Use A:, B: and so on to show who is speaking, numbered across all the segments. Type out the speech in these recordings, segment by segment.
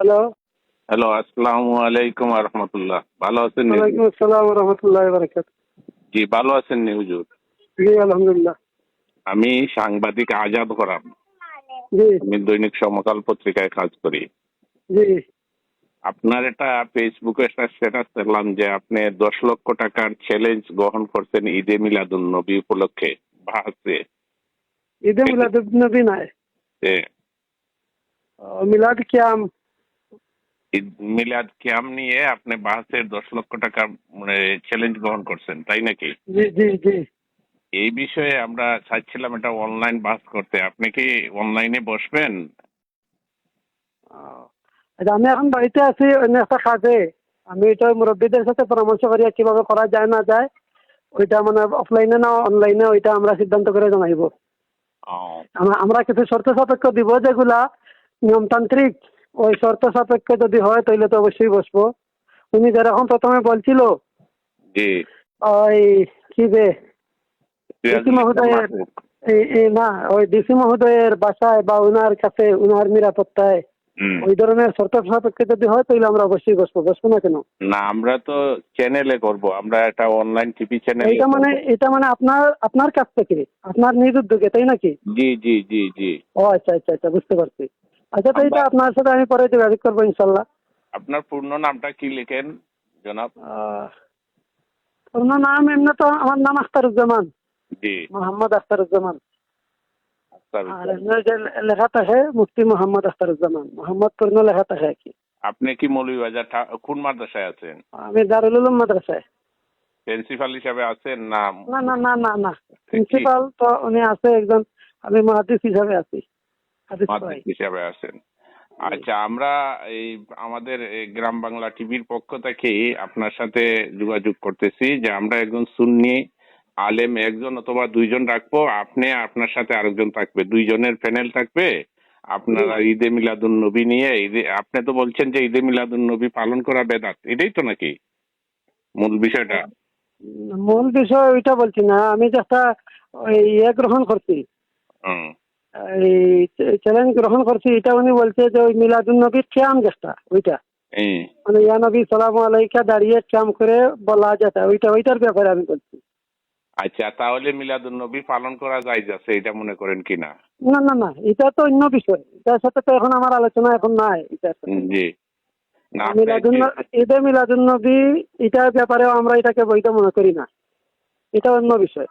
A: Hello.
B: Hello, আসসালামু আলাইকুম রহমতুল্লাহ। ভালো আছেন নি হুজুর?
A: ওয়ালাইকুম আসসালাম ওয়া রাহমাতুল্লাহি ওয়া বারাকাতুহু।
B: জি, ভালো আছেন নি হুজুর?
A: জি, আলহামদুলিল্লাহ।
B: আমি সাংবাদিক আজাদ হরাম।
A: জি,
B: আমি দৈনিক সমকাল পত্রিকায় কাজ করি।
A: জি।
B: আপনার এটা ফেসবুকে একটা স্ট্যাটাস দেখলাম যে আপনি 10 লক্ষ টাকার চ্যালেঞ্জ গ্রহণ করছেন ঈদে মিলাদুন নবী উপলক্ষে বাহাসে।
A: ঈদে মিলাদুন্নবী নাই। মিলাদ কিয়াম।
B: ঈদ মিলাদ কিয়াম নিয়ে আপনি বাহাসের 10 লক্ষ টাকা চ্যালেঞ্জ গ্রহণ করছেন, তাই নাকি?
A: জি, জি, জি।
B: এই বিষয়ে আমরা চাইছিলাম এটা অনলাইন বাস করতে। আপনি কি অনলাইনে বসবেন?
A: আমি এখন বাড়িতে আছি অন্য একটা কাজে। আমি এটা মুরব্বীদের সাথে পরামর্শ করি কিভাবে করা যায় না যায়। ওইটা মানে অফলাইনে না অনলাইনে ওইটা আমরা সিদ্ধান্ত করে জানাইব।
B: ও,
A: আমরা কিছু শর্ত সাপেক্ষ দিব যেগুলা নিয়মতান্ত্রিক। ওই শর্ত সাপেক্ষে যদি হয় তাহলে তো অবশ্যই বসবো। উনি যেরকম প্রথমে বলছিল
B: জি।
A: ওই কি যে ডিসি
B: সিরাজুল ইসলাম
A: মহোদয়ের
B: মাসুদ।
A: না ওই ডিসি মহোদয়ের বাসায় বা উনার কাছে উনার নিরাপত্তায়
B: হুম।
A: ওই ধরনের শর্ত সাপেক্ষে যদি হয় তাহলে আমরা অবশ্যই বসবো না কেন?
B: না, আমরা তো চ্যানেলে করব, আমরা একটা অনলাইন টিভি চ্যানেলে
A: এটা মানে আপনার আপনার কাছ থেকে আপনার নিজ উদ্যোগে তাই নাকি?
B: জি, জি, জি, জি।
A: ও আচ্ছা আচ্ছা আচ্ছা, বুঝতে পারছি। আচ্ছা, তো
B: আমরা
A: এটা আপনার সাথে আমি পরে যোগাযোগ করবো ইনশাল্লাহ।
B: আপনার পূর্ণ নামটা কি লিখেন জনাব?
A: আপনার নাম এমনি তো আমার নাম আখতারুজ্জামান,
B: জি।
A: মোহাম্মদ আখতারুজ্জামান। আর
B: আখতারুজ্জামান।
A: এমনি যে লেখা থাকে মুফতি মোহাম্মদ আখতারুজ্জামান, মোহাম্মদ পূর্ণ লেখা থাকে আর কি।
B: আপনি কি মৌলভীবাজার কোন মাদ্রাসায় আছেন?
A: আমি দারুল উলুম মাদ্রাসায়।
B: প্রিন্সিপাল হিসাবে আছেন না?
A: না না না না না,
B: কি
A: প্রিন্সিপাল তো উনি আছে একজন, আমি মুহাদ্দিস হিসাবে আছি, হাদিস পড়াই।
B: মাদ্রাসা হিসাবে আছেন? আচ্ছা, আমরা এই আমাদের এই গ্রাম বাংলা টিভির পক্ষ থেকে আপনার সাথে যোগাযোগ করতেছি যে আমরা একজন সুন্নি আলেম একজন অথবা দুইজন রাখবো, আপনি আপনার সাথে আরেকজন থাকবে, দুইজনের প্যানেল থাকবে। আপনারা ঈদে মিলাদুন নবী নিয়ে আপনি তো বলছেন যে ঈদে মিলাদুন নবী পালন করা বেদাত, এটাই তো নাকি মূল বিষয়টা?
A: মূল বিষয় ওইটা বলছি না, আমি যে একটা ওই গ্রহণ করছি,
B: হুম।
A: এই চ্যালেঞ্জ গ্রহণ করছি, এটা উনি বলছে যে ওই মিলাদুন নবীর ক্যাম যেটা ওইটা
B: এই,
A: মানে ইয়া নবী সালামু আলাইকা দাঁড়িয়ে ক্যাম করে বলা যেটা ওইটার ব্যাপারে আমি বলছি।
B: আচ্ছা, তাহলে মিলাদুন নবী পালন করা যায় যাচ্ছে, এটা মনে করেন কিনা?
A: না না না, এটা তো অন্য বিষয়, এটার সাথে তো এখন আমার আলোচনা এখন নাই এটার সাথে।
B: জি। না,
A: ঈদে মিলাদুন নবী এটার ব্যাপারেও আমরা এটাকে বৈধ মনে করি না, এটা অন্য বিষয়।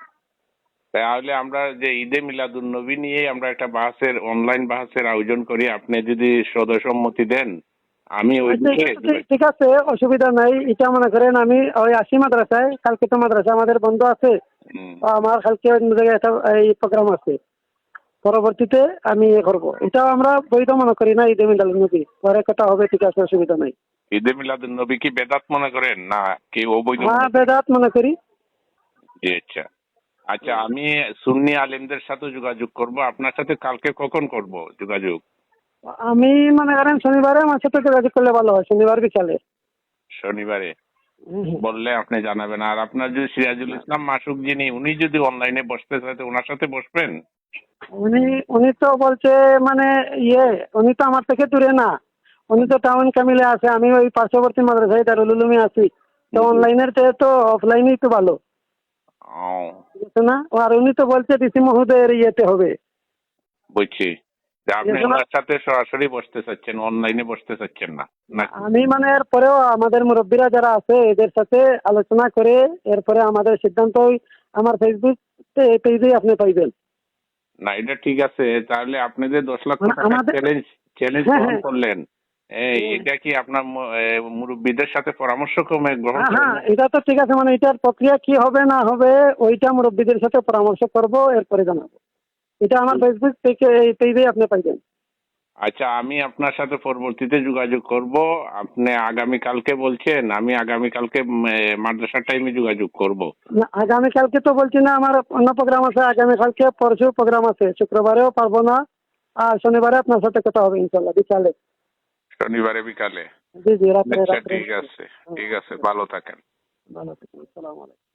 B: তাহলে আমরা যে ঈদে মিলাদুন নবী নিয়ে আমরা একটা অনলাইন বাহাসের আয়োজন করি, আপনি যদি সদস্যমতি দেন আমি ওই
A: আচ্ছা,
B: বিষয়ে।
A: ঠিক আছে, অসুবিধা নাই। এটা মনে করেন আমি ওই আসি মাদ্রাসায়, কালকে তো মাদ্রাসা আমাদের বন্ধ আছে।
B: হুম।
A: তো আমার কালকে অন্য জায়গায় একটা এই প্রোগ্রাম আছে, পরবর্তীতে আমি করবো। এটাও আমরা বৈধ মনে করি না ঈদে মিলাদুন নবী, পরে কথা হবে, ঠিক আছে, অসুবিধা নাই।
B: ঈদে মিলাদুন নবী কি বেদাত মনে করেন না কি অবৈধ
A: হ্যাঁ,
B: মনে করেন?
A: বেদাত মনে করি।
B: জি, আচ্ছা। আচ্ছা, আমি সুন্নি আলেমদের সাথে যোগাযোগ করব, আপনার সাথে কালকে কখন করব যোগাযোগ?
A: আমি মনে করেন শনিবারে আমার সাথে যোগাযোগ করলে ভালো হয়, শনিবার বিকালে।
B: শনিবারে বললে আপনি জানাবেন। আর আপনার যদি সিরাজুল ইসলাম মাসুক যিনি, উনি যদি অনলাইনে বসতে চাইতে ওনার সাথে বসবেন?
A: উনি উনি তো বলছে মানে উনি তো আমার থেকে দূরে না, উনি তো টাউন কামিলে আছে, আমি ওই পার্শ্ববর্তী মাদ্রাসায় দারুল উলুমে আছি। তো অনলাইনের চেয়ে তো অফলাইনেই তো ভালো,
B: ও,
A: বুঝছো না? আর উনি তো বলছে ডিসি মহোদয়ের ইয়েতে হবে।
B: বুঝছি যে আপনি
A: বুঝছো না?
B: ওনার সাথে সরাসরি বসতে চাচ্ছেন, অনলাইনে বসতে চাচ্ছেন না নাকি?
A: আমি মানে এরপরেও আমাদের মুরব্বীরা যারা আছে এদের সাথে আলোচনা করে এরপরে আমাদের সিদ্ধান্ত আমার ফেসবুক পেজেই আপনি পাইবেন।
B: না, এটা ঠিক আছে। তাহলে আপনি যে 10 লক্ষ
A: মানে
B: টাকার
A: আমাদের
B: চ্যালেঞ্জ
A: হ্যাঁ
B: গ্রহণ
A: হ্যাঁ
B: করলেন, এটা কি আপনার মুরব্বীদের সাথে পরামর্শ ক্রমে গ্রহণ
A: হ্যাঁ
B: করেন?
A: হ্যাঁ, এটা তো ঠিক আছে, মানে এটার প্রক্রিয়া কি হবে না হবে ওইটা মুরব্বীদের সাথে পরামর্শ করব, এরপরে জানাবো। এটা আমার ফেসবুক পেজেই আপনি পাইবেন।
B: আচ্ছা, আমি আপনার সাথে পরবর্তীতে যোগাযোগ করব। আপনি আগামীকালকে বলছেন, আমি আগামীকালকে মাদ্রাসার টাইমে যোগাযোগ করব।
A: না, আগামীকালকে তো বলছি না, আমার অন্য প্রোগ্রাম আছে। আগামীকালকে পরশু প্রোগ্রাম আছে, শুক্রবারেও পারবো না। আর শনিবারে আপনার সাথে কথা হবে ইনশাল্লাহ বিকালে।
B: শনিবারে বিকালে?
A: জি জি, রাত্রে
B: আচ্ছা,
A: রাত্রে।
B: ঠিক আছে, ঠিক আছে, ভালো থাকেন।
A: ভালো থাকুন, আসসালামু আলাইকুম।